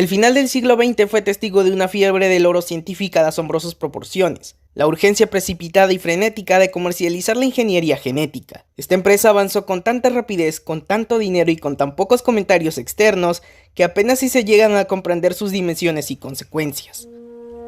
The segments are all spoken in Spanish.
El final del siglo XX fue testigo de una fiebre del oro científica de asombrosas proporciones, la urgencia precipitada y frenética de comercializar la ingeniería genética. Esta empresa avanzó con tanta rapidez, con tanto dinero y con tan pocos comentarios externos, que apenas si se llegan a comprender sus dimensiones y consecuencias.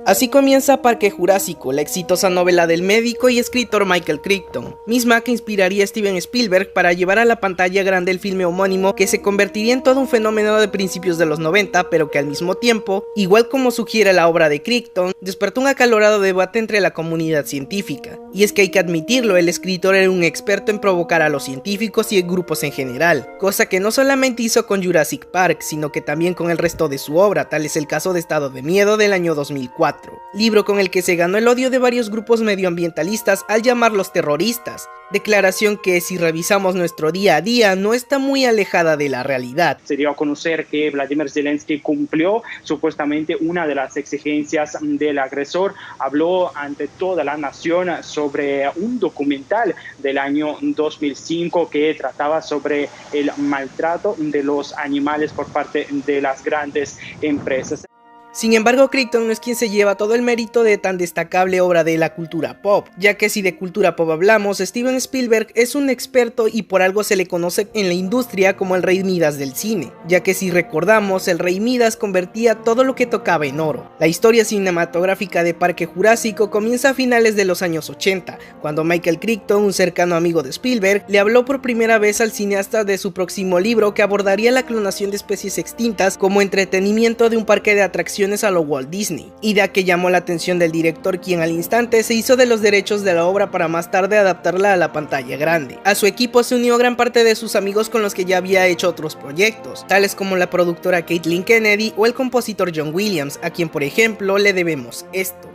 Así comienza Parque Jurásico, la exitosa novela del médico y escritor Michael Crichton, misma que inspiraría a Steven Spielberg para llevar a la pantalla grande el filme homónimo que se convertiría en todo un fenómeno de principios de los 90, pero que al mismo tiempo, igual como sugiere la obra de Crichton, despertó un acalorado debate entre la comunidad científica. Y es que hay que admitirlo, el escritor era un experto en provocar a los científicos y grupos en general, cosa que no solamente hizo con Jurassic Park, sino que también con el resto de su obra, tal es el caso de Estado de Miedo del año 2004. Libro con el que se ganó el odio de varios grupos medioambientalistas al llamarlos terroristas, declaración que si revisamos nuestro día a día no está muy alejada de la realidad. Se dio a conocer que Vladimir Zelensky cumplió supuestamente una de las exigencias del agresor, habló ante toda la nación sobre un documental del año 2005 que trataba sobre el maltrato de los animales por parte de las grandes empresas. Sin embargo, Crichton no es quien se lleva todo el mérito de tan destacable obra de la cultura pop, ya que si de cultura pop hablamos, Steven Spielberg es un experto y por algo se le conoce en la industria como el Rey Midas del cine, ya que si recordamos, el Rey Midas convertía todo lo que tocaba en oro. La historia cinematográfica de Parque Jurásico comienza a finales de los años 80, cuando Michael Crichton, un cercano amigo de Spielberg, le habló por primera vez al cineasta de su próximo libro que abordaría la clonación de especies extintas como entretenimiento de un parque de atracciones a lo Walt Disney, idea que llamó la atención del director, quien al instante se hizo de los derechos de la obra para más tarde adaptarla a la pantalla grande. A su equipo se unió gran parte de sus amigos con los que ya había hecho otros proyectos, tales como la productora Kathleen Kennedy o el compositor John Williams, a quien por ejemplo le debemos esto.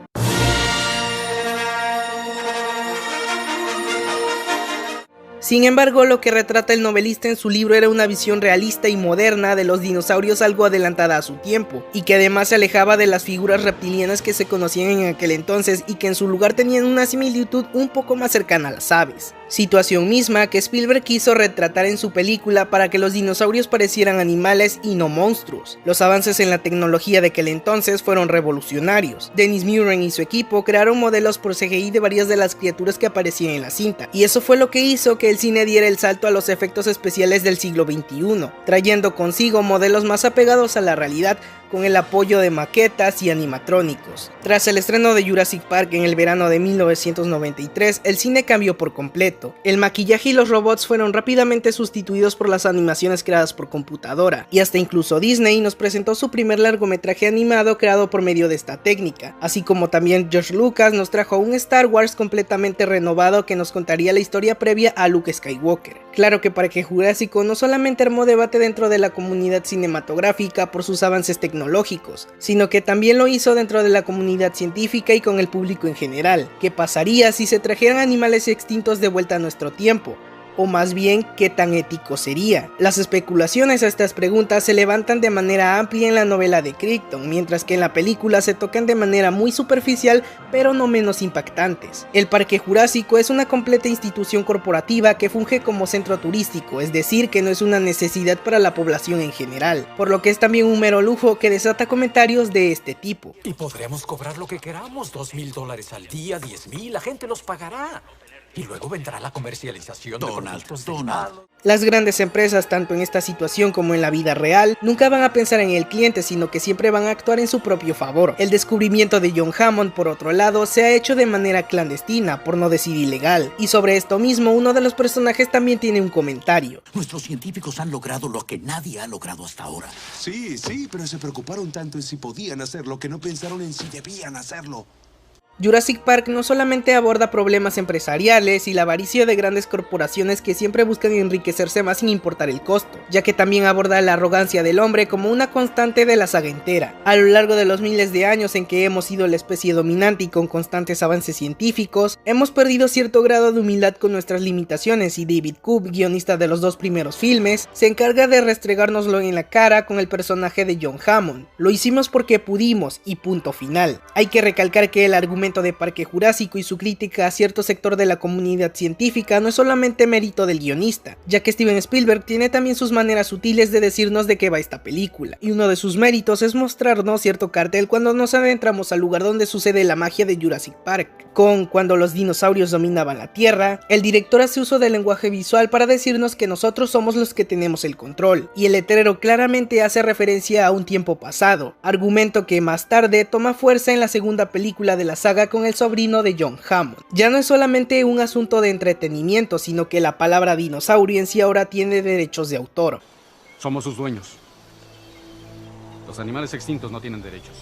Sin embargo, lo que retrata el novelista en su libro era una visión realista y moderna de los dinosaurios algo adelantada a su tiempo, y que además se alejaba de las figuras reptilianas que se conocían en aquel entonces y que en su lugar tenían una similitud un poco más cercana a las aves. Situación misma que Spielberg quiso retratar en su película para que los dinosaurios parecieran animales y no monstruos. Los avances en la tecnología de aquel entonces fueron revolucionarios. Dennis Muren y su equipo crearon modelos por CGI de varias de las criaturas que aparecían en la cinta, y eso fue lo que hizo que el cine diera el salto a los efectos especiales del siglo XXI, trayendo consigo modelos más apegados a la realidad con el apoyo de maquetas y animatrónicos. Tras el estreno de Jurassic Park en el verano de 1993, el cine cambió por completo. El maquillaje y los robots fueron rápidamente sustituidos por las animaciones creadas por computadora, y hasta incluso Disney nos presentó su primer largometraje animado creado por medio de esta técnica, así como también George Lucas nos trajo un Star Wars completamente renovado que nos contaría la historia previa a Luke Skywalker. Claro que Parque Jurásico no solamente armó debate dentro de la comunidad cinematográfica por sus avances tecnológicos, sino que también lo hizo dentro de la comunidad científica y con el público en general. ¿Qué pasaría si se trajeran animales extintos de vuelta a nuestro tiempo? O más bien, ¿qué tan ético sería? Las especulaciones a estas preguntas se levantan de manera amplia en la novela de Crichton, mientras que en la película se tocan de manera muy superficial, pero no menos impactantes. El Parque Jurásico es una completa institución corporativa que funge como centro turístico, es decir, que no es una necesidad para la población en general, por lo que es también un mero lujo que desata comentarios de este tipo. Y podremos cobrar lo que queramos, $2,000 al día, 10,000, la gente los pagará. Y luego vendrá la comercialización de productos derivados. Las grandes empresas, tanto en esta situación como en la vida real, nunca van a pensar en el cliente, sino que siempre van a actuar en su propio favor. El descubrimiento de John Hammond, por otro lado, se ha hecho de manera clandestina, por no decir ilegal. Y sobre esto mismo, uno de los personajes también tiene un comentario. Nuestros científicos han logrado lo que nadie ha logrado hasta ahora. Sí, pero se preocuparon tanto en si podían hacerlo que no pensaron en si debían hacerlo. Jurassic Park no solamente aborda problemas empresariales y la avaricia de grandes corporaciones que siempre buscan enriquecerse más sin importar el costo, ya que también aborda la arrogancia del hombre como una constante de la saga entera. A lo largo de los miles de años en que hemos sido la especie dominante y con constantes avances científicos, hemos perdido cierto grado de humildad con nuestras limitaciones, y David Koepp, guionista de los dos primeros filmes, se encarga de restregárnoslo en la cara con el personaje de John Hammond. Lo hicimos porque pudimos y punto final. Hay que recalcar que el argumento argumento de Parque Jurásico y su crítica a cierto sector de la comunidad científica no es solamente mérito del guionista, ya que Steven Spielberg tiene también sus maneras sutiles de decirnos de qué va esta película, y uno de sus méritos es mostrarnos cierto cartel cuando nos adentramos al lugar donde sucede la magia de Jurassic Park. Con Cuando los dinosaurios dominaban la Tierra, el director hace uso del lenguaje visual para decirnos que nosotros somos los que tenemos el control, y el letrero claramente hace referencia a un tiempo pasado, argumento que más tarde toma fuerza en la segunda película de la saga con el sobrino de John Hammond. Ya no es solamente un asunto de entretenimiento, sino que la palabra dinosaurio en sí ahora tiene derechos de autor. Somos sus dueños. Los animales extintos no tienen derechos.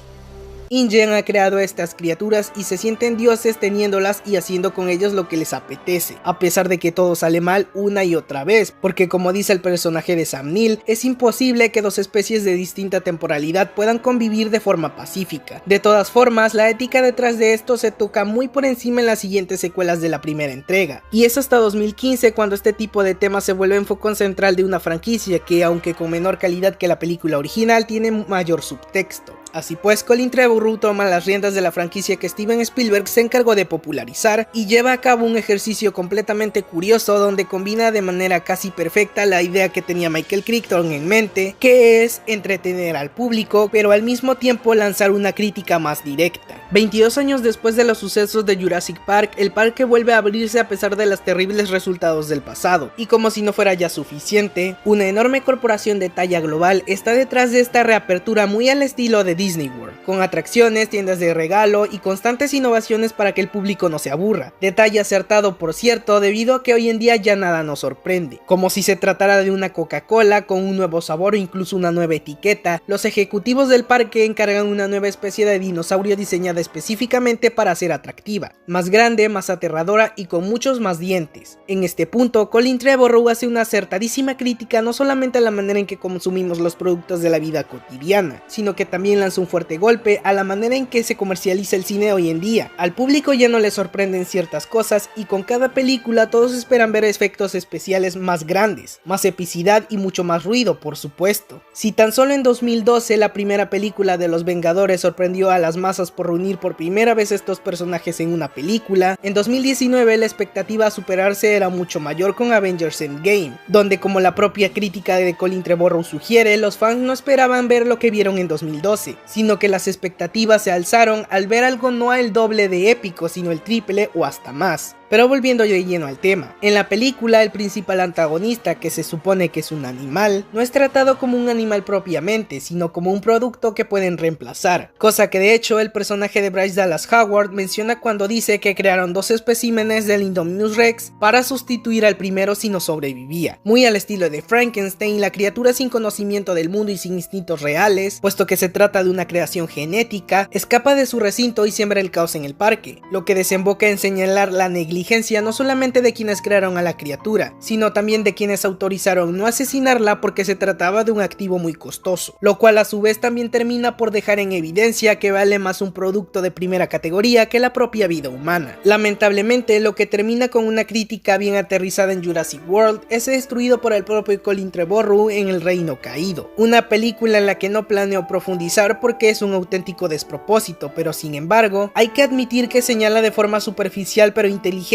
InGen ha creado estas criaturas y se sienten dioses teniéndolas y haciendo con ellos lo que les apetece, a pesar de que todo sale mal una y otra vez, porque como dice el personaje de Sam Neill, es imposible que dos especies de distinta temporalidad puedan convivir de forma pacífica. De todas formas, la ética detrás de esto se toca muy por encima en las siguientes secuelas de la primera entrega, y es hasta 2015 cuando este tipo de temas se vuelve en foco central de una franquicia que, aunque con menor calidad que la película original, tiene mayor subtexto. Así pues, Colin Trevorrow toma las riendas de la franquicia que Steven Spielberg se encargó de popularizar y lleva a cabo un ejercicio completamente curioso donde combina de manera casi perfecta la idea que tenía Michael Crichton en mente, que es entretener al público, pero al mismo tiempo lanzar una crítica más directa. 22 años después de los sucesos de Jurassic Park, el parque vuelve a abrirse a pesar de los terribles resultados del pasado, y como si no fuera ya suficiente, una enorme corporación de talla global está detrás de esta reapertura muy al estilo de Disney World, con atracciones, tiendas de regalo y constantes innovaciones para que el público no se aburra. Detalle acertado, por cierto, debido a que hoy en día ya nada nos sorprende. Como si se tratara de una Coca-Cola con un nuevo sabor o incluso una nueva etiqueta, los ejecutivos del parque encargan una nueva especie de dinosaurio diseñada específicamente para ser atractiva, más grande, más aterradora y con muchos más dientes. En este punto, Colin Trevorrow hace una acertadísima crítica no solamente a la manera en que consumimos los productos de la vida cotidiana, sino que también lanza un fuerte golpe a la manera en que se comercializa el cine hoy en día. Al público ya no le sorprenden ciertas cosas y con cada película todos esperan ver efectos especiales más grandes, más epicidad y mucho más ruido, por supuesto. Si tan solo en 2012 la primera película de Los Vengadores sorprendió a las masas por reunir por primera vez estos personajes en una película, en 2019 la expectativa a superarse era mucho mayor con Avengers Endgame, donde, como la propia crítica de Colin Trevorrow sugiere, los fans no esperaban ver lo que vieron en 2012, sino que las expectativas se alzaron al ver algo no el doble de épico, sino el triple o hasta más. Pero volviendo de lleno al tema, en la película el principal antagonista, que se supone que es un animal, no es tratado como un animal propiamente, sino como un producto que pueden reemplazar, cosa que de hecho el personaje de Bryce Dallas Howard menciona cuando dice que crearon dos especímenes del Indominus Rex para sustituir al primero si no sobrevivía. Muy al estilo de Frankenstein, la criatura sin conocimiento del mundo y sin instintos reales, puesto que se trata de una creación genética, escapa de su recinto y siembra el caos en el parque, lo que desemboca en señalar la negligencia no solamente de quienes crearon a la criatura, sino también de quienes autorizaron no asesinarla porque se trataba de un activo muy costoso, lo cual a su vez también termina por dejar en evidencia que vale más un producto de primera categoría que la propia vida humana. Lamentablemente, lo que termina con una crítica bien aterrizada en Jurassic World es destruido por el propio Colin Trevorrow en El Reino Caído, una película en la que no planeo profundizar porque es un auténtico despropósito, pero sin embargo, hay que admitir que señala de forma superficial pero inteligente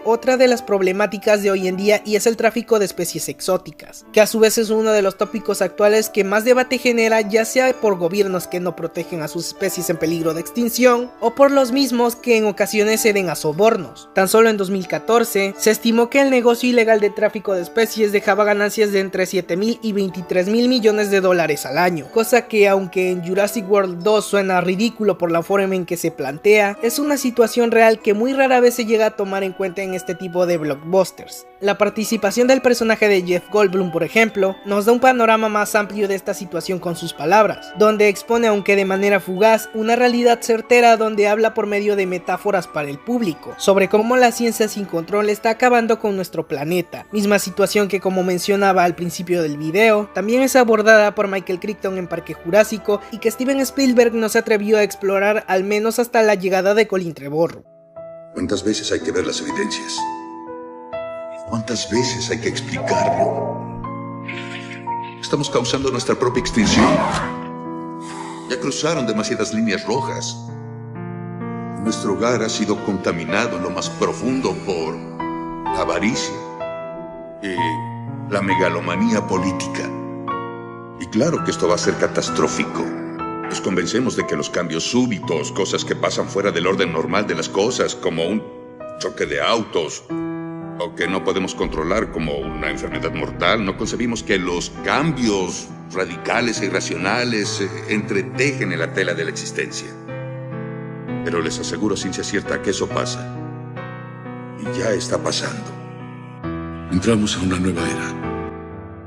otra de las problemáticas de hoy en día, y es el tráfico de especies exóticas, que a su vez es uno de los tópicos actuales que más debate genera, ya sea por gobiernos que no protegen a sus especies en peligro de extinción o por los mismos que en ocasiones ceden a sobornos. Tan solo en 2014 se estimó que el negocio ilegal de tráfico de especies dejaba ganancias de entre 7.000 y 23.000 millones de dólares al año, cosa que, aunque en Jurassic World 2 suena ridículo por la forma en que se plantea, es una situación real que muy rara vez se llega a tomar en cuenta en este tipo de blockbusters. La participación del personaje de Jeff Goldblum, por ejemplo, nos da un panorama más amplio de esta situación con sus palabras, donde expone, aunque de manera fugaz, una realidad certera donde habla por medio de metáforas para el público, sobre cómo la ciencia sin control está acabando con nuestro planeta, misma situación que, como mencionaba al principio del video, también es abordada por Michael Crichton en Parque Jurásico y que Steven Spielberg no se atrevió a explorar, al menos hasta la llegada de Colin Trevorrow. ¿Cuántas veces hay que ver las evidencias? ¿Cuántas veces hay que explicarlo? Estamos causando nuestra propia extinción. Ya cruzaron demasiadas líneas rojas. Nuestro hogar ha sido contaminado en lo más profundo por la avaricia y la megalomanía política. Y claro que esto va a ser catastrófico. Nos convencemos de que los cambios súbitos, cosas que pasan fuera del orden normal de las cosas, como un choque de autos, o que no podemos controlar como una enfermedad mortal, no concebimos que los cambios radicales e irracionales se entretejen en la tela de la existencia. Pero les aseguro ciencia cierta que eso pasa. Y ya está pasando. Entramos a una nueva era.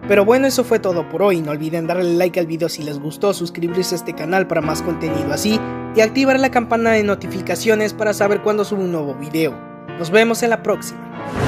Pero bueno, eso fue todo por hoy. No olviden darle like al video si les gustó, suscribirse a este canal para más contenido así y activar la campana de notificaciones para saber cuándo subo un nuevo video. Nos vemos en la próxima.